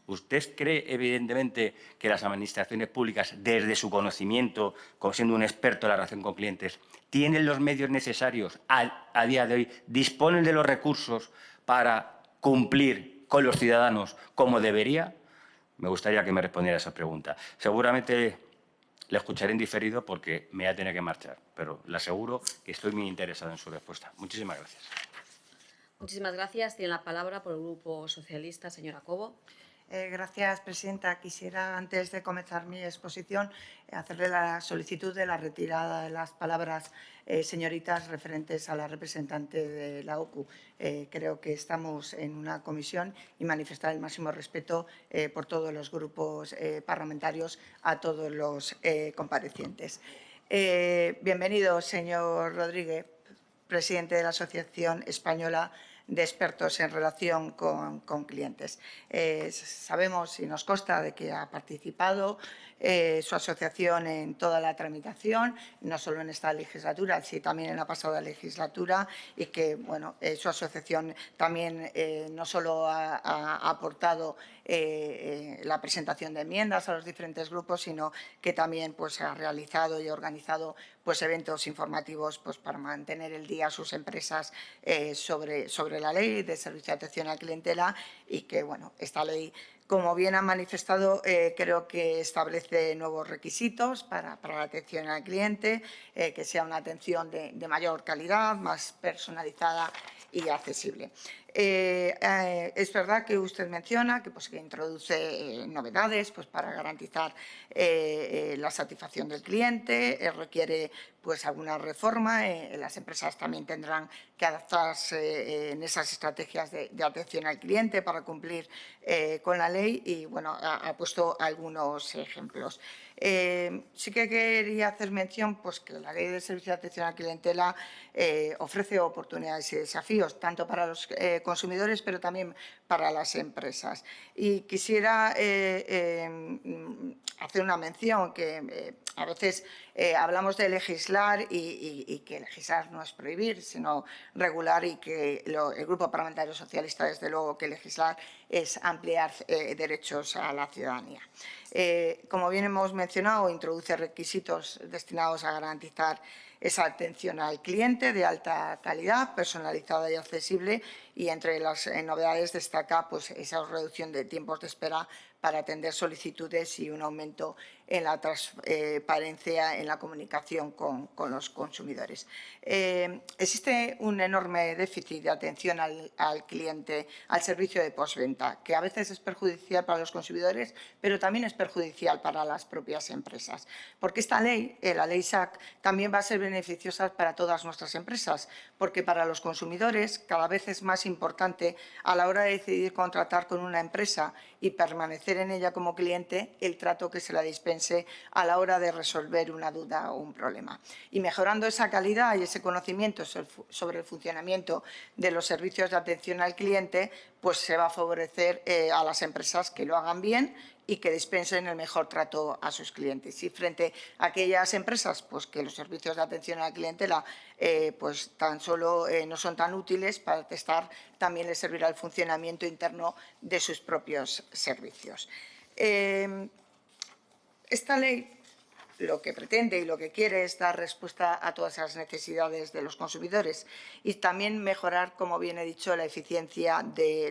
¿Usted cree, evidentemente, que las administraciones públicas, desde su conocimiento, como siendo un experto en la relación con clientes, tienen los medios necesarios a día de hoy, disponen de los recursos para cumplir con los ciudadanos como debería? Me gustaría que me respondiera a esa pregunta. Seguramente le escucharé en diferido porque me voy a tener que marchar, pero le aseguro que estoy muy interesado en su respuesta. Muchísimas gracias. Muchísimas gracias. Tiene la palabra por el Grupo Socialista, señora Cobo. Gracias, presidenta. Quisiera, antes de comenzar mi exposición, hacerle la solicitud de la retirada de las palabras señoritas referentes a la representante de la OCU. Creo que estamos en una comisión y manifestar el máximo respeto por todos los grupos parlamentarios a todos los comparecientes. Bienvenido, señor Rodríguez, presidente de la Asociación Española de Expertos en Relación con Clientes. Sabemos y nos consta de que ha participado su asociación en toda la tramitación, no solo en esta legislatura, sino también en la pasada legislatura, y que bueno, su asociación también no solo ha aportado la presentación de enmiendas a los diferentes grupos, sino que también pues, ha realizado y organizado pues, eventos informativos pues, para mantener el día a sus empresas sobre la ley de servicio de atención a la clientela, y que bueno, esta ley, como bien han manifestado, creo que establece nuevos requisitos para la atención al cliente, que sea una atención de mayor calidad, más personalizada y accesible. Es verdad que usted menciona que introduce novedades pues, para garantizar la satisfacción del cliente, requiere pues, alguna reforma. Las empresas también tendrán que adaptarse en esas estrategias de atención al cliente para cumplir con la ley, y bueno, ha puesto algunos ejemplos. Sí que quería hacer mención pues, que la Ley de Servicio de Atención a la Clientela ofrece oportunidades y desafíos, tanto para los consumidores, pero también para las empresas. Y quisiera hacer una mención que a veces hablamos de legislar y que legislar no es prohibir, sino regular, y que el Grupo Parlamentario Socialista, desde luego, que legislar es ampliar derechos a la ciudadanía. Como bien hemos mencionado, introduce requisitos destinados a garantizar esa atención al cliente de alta calidad, personalizada y accesible, y entre las novedades destaca pues, esa reducción de tiempos de espera para atender solicitudes y un aumento en la transparencia en la comunicación con los consumidores. Existe un enorme déficit de atención al cliente, al servicio de postventa, que a veces es perjudicial para los consumidores, pero también es perjudicial para las propias empresas. Porque esta ley, la Ley SAC, también va a ser beneficiosa para todas nuestras empresas, porque para los consumidores cada vez es más importante, a la hora de decidir contratar con una empresa y permanecer en ella como cliente, el trato que se la dispense a la hora de resolver una duda o un problema. Y mejorando esa calidad y ese conocimiento sobre el funcionamiento de los servicios de atención al cliente, pues se va a favorecer a las empresas que lo hagan bien y que dispensen el mejor trato a sus clientes. Y frente a aquellas empresas pues, que los servicios de atención a la clientela pues, tan solo no son tan útiles para testar, también les servirá el funcionamiento interno de sus propios servicios. Esta ley lo que pretende y lo que quiere es dar respuesta a todas esas necesidades de los consumidores y también mejorar, como bien he dicho, la eficiencia de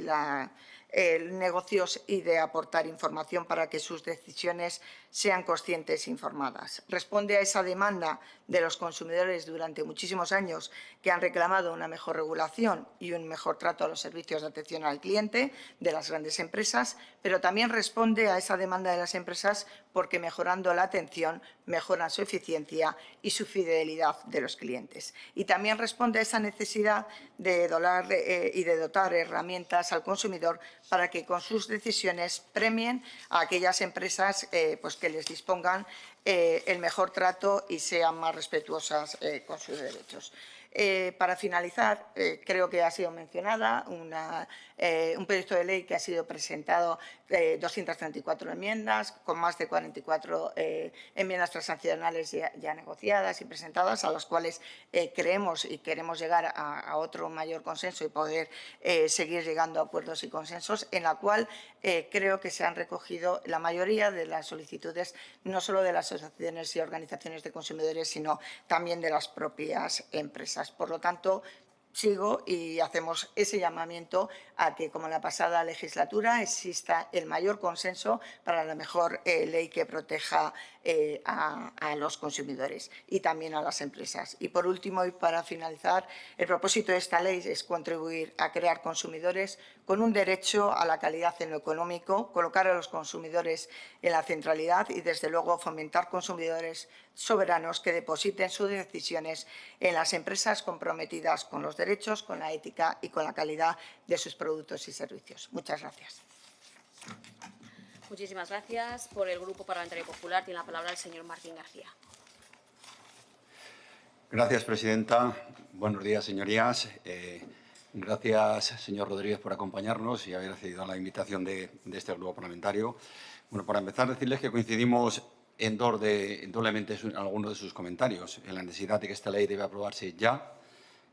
negocios y de aportar información para que sus decisiones sean conscientes e informadas. Responde a esa demanda de los consumidores durante muchísimos años que han reclamado una mejor regulación y un mejor trato a los servicios de atención al cliente de las grandes empresas, pero también responde a esa demanda de las empresas porque mejorando la atención mejoran su eficiencia y su fidelidad de los clientes. Y también responde a esa necesidad de dotar herramientas al consumidor para que con sus decisiones premien a aquellas empresas pues que les dispongan el mejor trato y sean más respetuosas con sus derechos. Para finalizar, creo que ha sido mencionada un proyecto de ley que ha sido presentado 234 enmiendas, con más de 44 enmiendas transaccionales ya negociadas y presentadas, a las cuales creemos y queremos llegar a otro mayor consenso y poder seguir llegando a acuerdos y consensos, en la cual creo que se han recogido la mayoría de las solicitudes, no solo de las asociaciones y organizaciones de consumidores, sino también de las propias empresas. Por lo tanto, sigo y hacemos ese llamamiento a que, como en la pasada legislatura, exista el mayor consenso para la mejor ley que proteja a los consumidores y también a las empresas. Y, por último, y para finalizar, el propósito de esta ley es contribuir a crear consumidores con un derecho a la calidad en lo económico, colocar a los consumidores en la centralidad y, desde luego, fomentar consumidores soberanos que depositen sus decisiones en las empresas comprometidas con los derechos, con la ética y con la calidad de sus productos y servicios. Muchas gracias. Muchísimas gracias. Por el Grupo Parlamentario Popular tiene la palabra el señor Martín García. Gracias, presidenta. Buenos días, señorías. Gracias, señor Rodríguez, por acompañarnos y haber accedido a la invitación de este grupo parlamentario. Bueno, para empezar, decirles que coincidimos doblemente en algunos de sus comentarios, en la necesidad de que esta ley debe aprobarse ya,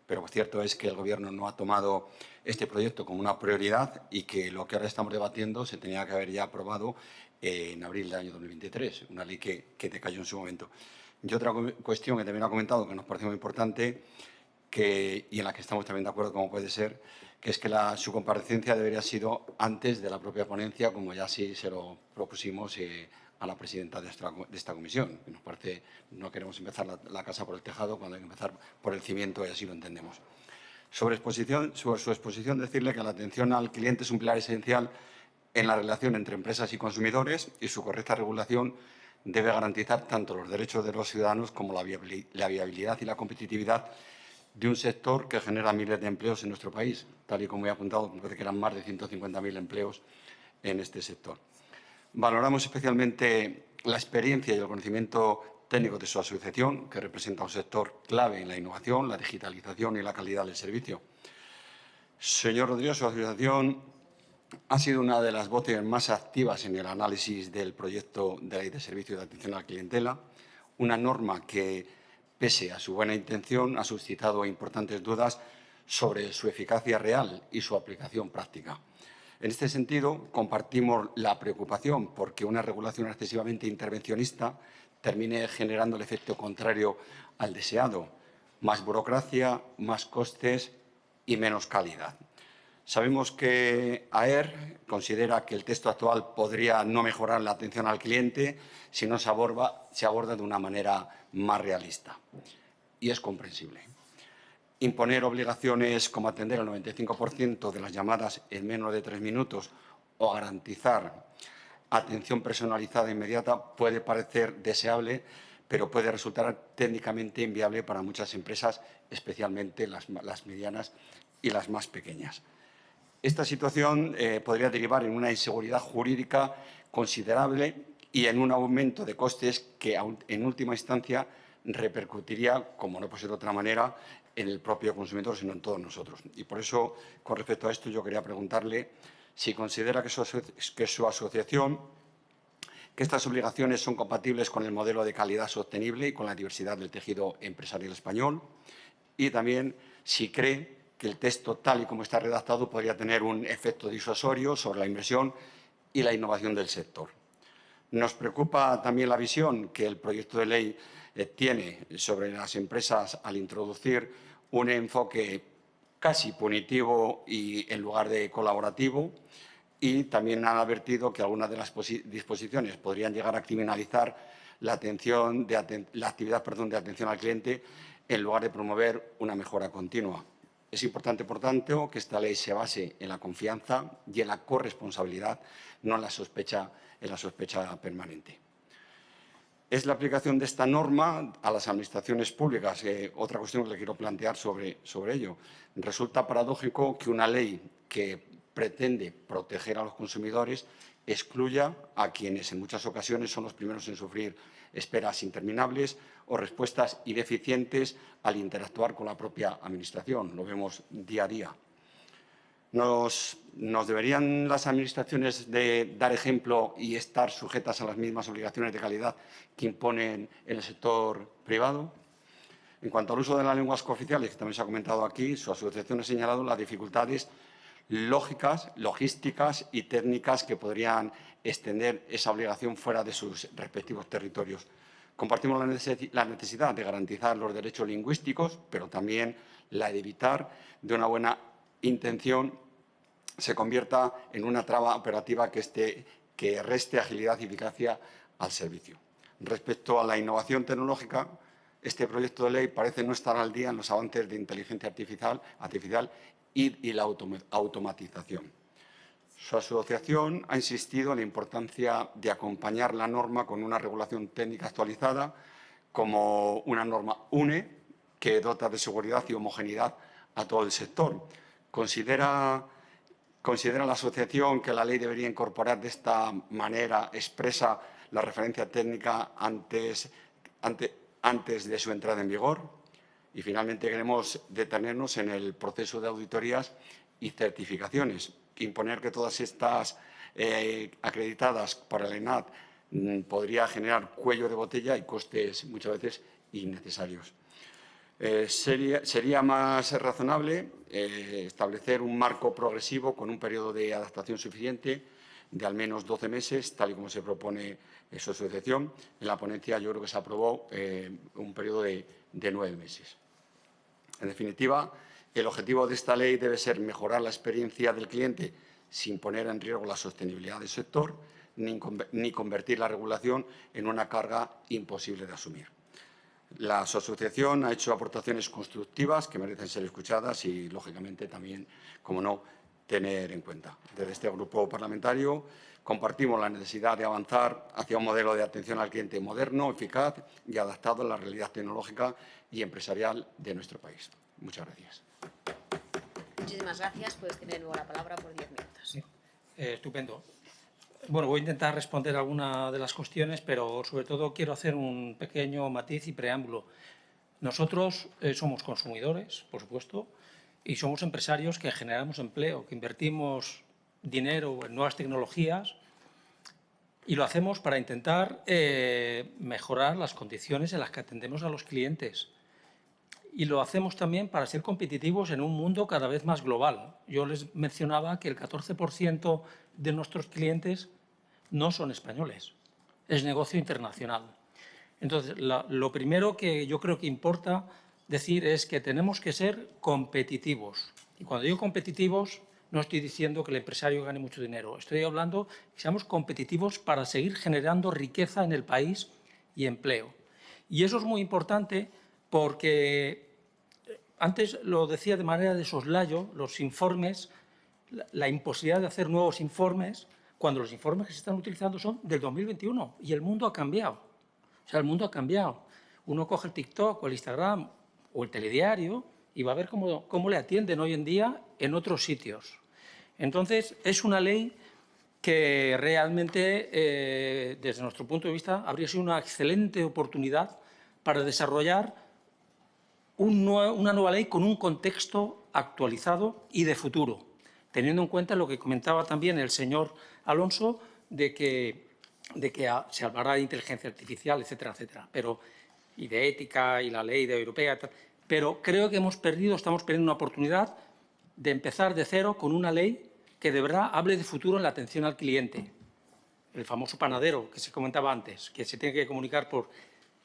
pero lo cierto es que el Gobierno no ha tomado este proyecto como una prioridad y que lo que ahora estamos debatiendo se tenía que haber ya aprobado en abril del año 2023, una ley que decayó en su momento. Y otra cuestión que también ha comentado, que nos parece muy importante y en la que estamos también de acuerdo, como puede ser, que es que su comparecencia debería haber sido antes de la propia ponencia, como ya sí se lo propusimos a la presidenta de esta comisión. Nos parece, no queremos empezar la casa por el tejado cuando hay que empezar por el cimiento y así lo entendemos. Sobre su exposición, decirle que la atención al cliente es un pilar esencial en la relación entre empresas y consumidores y su correcta regulación debe garantizar tanto los derechos de los ciudadanos como la viabilidad y la competitividad de un sector que genera miles de empleos en nuestro país, tal y como he apuntado, me parece que eran más de 150.000 empleos en este sector. Valoramos especialmente la experiencia y el conocimiento técnico de su asociación, que representa un sector clave en la innovación, la digitalización y la calidad del servicio. Señor Rodríguez, su asociación ha sido una de las voces más activas en el análisis del proyecto de ley de servicio de atención a la clientela, una norma que, pese a su buena intención, ha suscitado importantes dudas sobre su eficacia real y su aplicación práctica. En este sentido, compartimos la preocupación por que una regulación excesivamente intervencionista termine generando el efecto contrario al deseado, más burocracia, más costes y menos calidad. Sabemos que AER considera que el texto actual podría no mejorar la atención al cliente si no se aborda de una manera más realista. Y es comprensible. Imponer obligaciones como atender el 95% de las llamadas en menos de 3 minutos o garantizar atención personalizada e inmediata puede parecer deseable, pero puede resultar técnicamente inviable para muchas empresas, especialmente las medianas y las más pequeñas. Esta situación podría derivar en una inseguridad jurídica considerable y en un aumento de costes que, en última instancia, repercutiría, como no puede ser de otra manera, en el propio consumidor, sino en todos nosotros. Y por eso, con respecto a esto, yo quería preguntarle si considera que su asociación, que estas obligaciones son compatibles con el modelo de calidad sostenible y con la diversidad del tejido empresarial español, y también si cree que el texto, tal y como está redactado, podría tener un efecto disuasorio sobre la inversión y la innovación del sector. Nos preocupa también la visión que el proyecto de ley tiene sobre las empresas al introducir un enfoque casi punitivo y en lugar de colaborativo, y también han advertido que algunas de las disposiciones podrían llegar a criminalizar la actividad de atención al cliente en lugar de promover una mejora continua. Es importante, por tanto, que esta ley se base en la confianza y en la corresponsabilidad, no en la sospecha permanente. Es la aplicación de esta norma a las administraciones públicas. Otra cuestión que le quiero plantear sobre ello. Resulta paradójico que una ley que pretende proteger a los consumidores excluya a quienes en muchas ocasiones son los primeros en sufrir esperas interminables o respuestas ineficientes al interactuar con la propia Administración. Lo vemos día a día. ¿Nos deberían las administraciones de dar ejemplo y estar sujetas a las mismas obligaciones de calidad que imponen en el sector privado? En cuanto al uso de las lenguas cooficiales, que también se ha comentado aquí, su asociación ha señalado las dificultades lógicas, logísticas y técnicas que podrían extender esa obligación fuera de sus respectivos territorios. Compartimos la necesidad de garantizar los derechos lingüísticos, pero también la de evitar de una buena intención se convierta en una traba operativa que reste agilidad y eficacia al servicio. Respecto a la innovación tecnológica, este proyecto de ley parece no estar al día en los avances de inteligencia artificial y la automatización. Su asociación ha insistido en la importancia de acompañar la norma con una regulación técnica actualizada, como una norma UNE, que dota de seguridad y homogeneidad a todo el sector. Considera la asociación que la ley debería incorporar de esta manera expresa la referencia técnica antes de su entrada en vigor. Y, finalmente, queremos detenernos en el proceso de auditorías y certificaciones. Imponer que todas estas acreditadas para el ENAT podría generar cuello de botella y costes muchas veces innecesarios. Sería más razonable establecer un marco progresivo con un periodo de adaptación suficiente de al menos 12 meses, tal y como se propone su asociación. En la ponencia yo creo que se aprobó un periodo de 9 meses. En definitiva, el objetivo de esta ley debe ser mejorar la experiencia del cliente sin poner en riesgo la sostenibilidad del sector ni convertir la regulación en una carga imposible de asumir. La asociación ha hecho aportaciones constructivas que merecen ser escuchadas y, lógicamente, también, como no, tener en cuenta. Desde este grupo parlamentario compartimos la necesidad de avanzar hacia un modelo de atención al cliente moderno, eficaz y adaptado a la realidad tecnológica y empresarial de nuestro país. Muchas gracias. Muchísimas gracias. Puedes tener luego la palabra por 10 minutos. Sí. Estupendo. Bueno, voy a intentar responder alguna de las cuestiones, pero sobre todo quiero hacer un pequeño matiz y preámbulo. Nosotros somos consumidores, por supuesto, y somos empresarios que generamos empleo, que invertimos dinero en nuevas tecnologías y lo hacemos para intentar mejorar las condiciones en las que atendemos a los clientes. Y lo hacemos también para ser competitivos en un mundo cada vez más global. Yo les mencionaba que el 14% de nuestros clientes no son españoles, es negocio internacional. Entonces, lo primero que yo creo que importa decir es que tenemos que ser competitivos. Y cuando digo competitivos, no estoy diciendo que el empresario gane mucho dinero. Estoy hablando que seamos competitivos para seguir generando riqueza en el país y empleo. Y eso es muy importante porque antes lo decía de manera de soslayo, los informes, la imposibilidad de hacer nuevos informes, cuando los informes que se están utilizando son del 2021 y el mundo ha cambiado. O sea, el mundo ha cambiado. Uno coge el TikTok o el Instagram o el telediario y va a ver cómo le atienden hoy en día en otros sitios. Entonces, es una ley que realmente, desde nuestro punto de vista, habría sido una excelente oportunidad para desarrollar una nueva ley con un contexto actualizado y de futuro, teniendo en cuenta lo que comentaba también el señor Alonso, de que se hablará de inteligencia artificial, etcétera, etcétera, y de ética y la ley europea, pero creo que estamos perdiendo una oportunidad de empezar de cero con una ley que de verdad hable de futuro en la atención al cliente. El famoso panadero que se comentaba antes, que se tiene que comunicar por...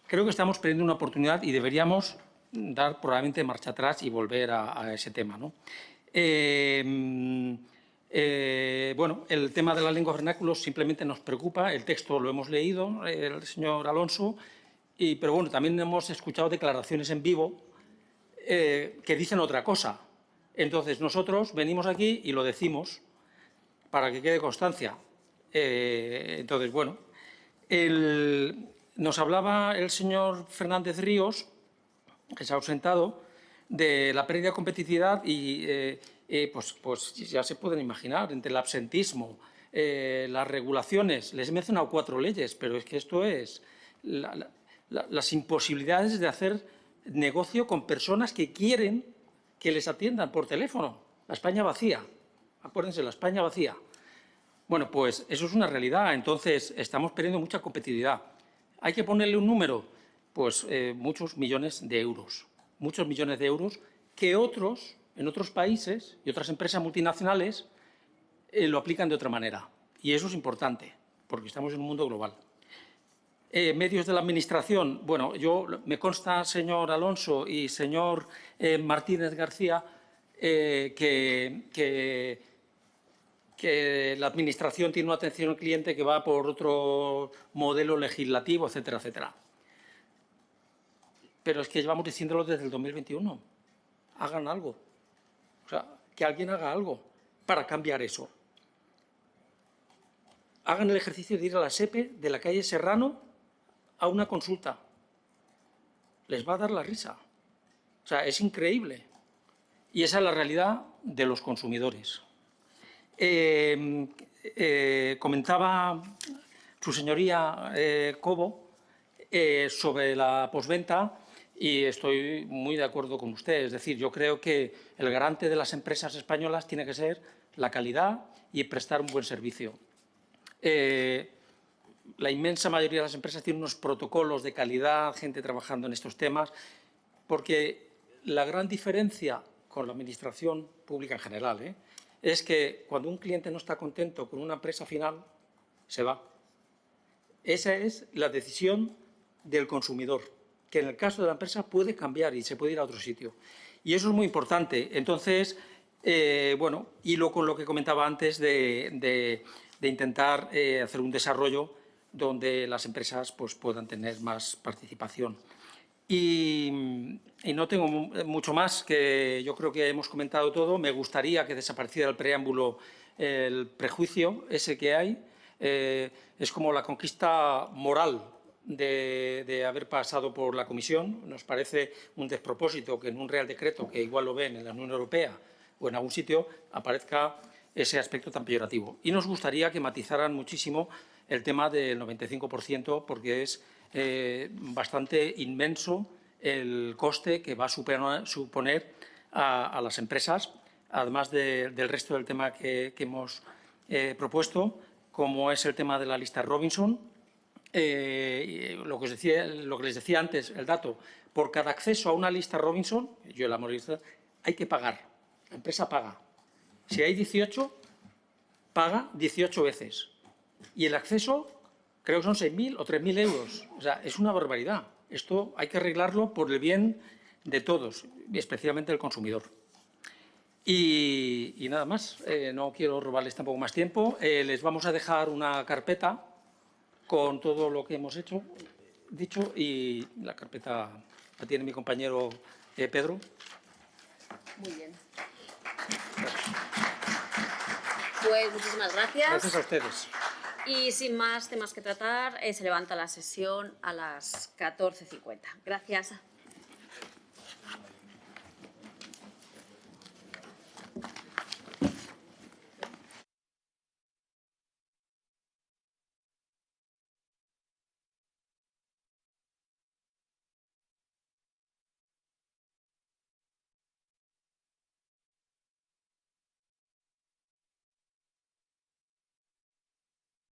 Creo que estamos perdiendo una oportunidad y deberíamos dar probablemente marcha atrás y volver a ese tema, ¿no? Bueno, el tema de la lengua vernáculo simplemente nos preocupa. El texto lo hemos leído, el señor Alonso, pero bueno, también hemos escuchado declaraciones en vivo que dicen otra cosa. Entonces, nosotros venimos aquí y lo decimos para que quede constancia. Entonces, bueno, nos hablaba el señor Fernández Ríos, que se ha ausentado, de la pérdida de competitividad y pues ya se pueden imaginar, entre el absentismo, las regulaciones, les he mencionado 4 leyes, pero es que esto es las imposibilidades de hacer negocio con personas que quieren que les atiendan por teléfono. La España vacía, acuérdense, la España vacía. Bueno, pues eso es una realidad, entonces estamos perdiendo mucha competitividad. ¿Hay que ponerle un número? Pues muchos millones de euros. Muchos millones de euros que otros, en otros países y otras empresas multinacionales lo aplican de otra manera. Y eso es importante, porque estamos en un mundo global. medios de la Administración, bueno, me consta, señor Alonso y señor Martínez García, que la Administración tiene una atención al cliente que va por otro modelo legislativo, etcétera, etcétera. Pero es que llevamos diciéndolo desde el 2021. Hagan algo. O sea, que alguien haga algo para cambiar eso. Hagan el ejercicio de ir a la SEPE de la calle Serrano a una consulta. Les va a dar la risa. O sea, es increíble. Y esa es la realidad de los consumidores. Comentaba su señoría Cobo sobre la postventa y estoy muy de acuerdo con usted. Es decir, yo creo que el garante de las empresas españolas tiene que ser la calidad y prestar un buen servicio. La inmensa mayoría de las empresas tienen unos protocolos de calidad, gente trabajando en estos temas, porque la gran diferencia con la Administración pública en general es que cuando un cliente no está contento con una empresa final, se va. Esa es la decisión del consumidor, que en el caso de la empresa puede cambiar y se puede ir a otro sitio. Y eso es muy importante. Entonces, bueno, hilo con lo que comentaba antes de intentar hacer un desarrollo donde las empresas pues, puedan tener más participación. Y no tengo mucho más, que yo creo que hemos comentado todo. Me gustaría que desapareciera el preámbulo, el prejuicio ese que hay. Es como la conquista moral de haber pasado por la Comisión. Nos parece un despropósito que en un Real Decreto, que igual lo ven en la Unión Europea o en algún sitio, aparezca ese aspecto tan peyorativo. Y nos gustaría que matizaran muchísimo el tema del 95%, porque es bastante inmenso el coste que va a suponer a las empresas, además del resto del tema que hemos propuesto, como es el tema de la lista Robinson. Lo que les decía antes, el dato, por cada acceso a una lista Robinson, yo la lista, hay que pagar, la empresa paga. Si hay 18, paga 18 veces. Y el acceso creo que son 6.000 o 3.000 euros. O sea, es una barbaridad. Esto hay que arreglarlo por el bien de todos, y especialmente del consumidor. Y nada más, no quiero robarles tampoco más tiempo. Les vamos a dejar una carpeta con todo lo que hemos dicho, y la carpeta la tiene mi compañero Pedro. Muy bien. Pues muchísimas gracias. Gracias a ustedes. Y sin más temas que tratar, se levanta la sesión a las 14:50. Gracias.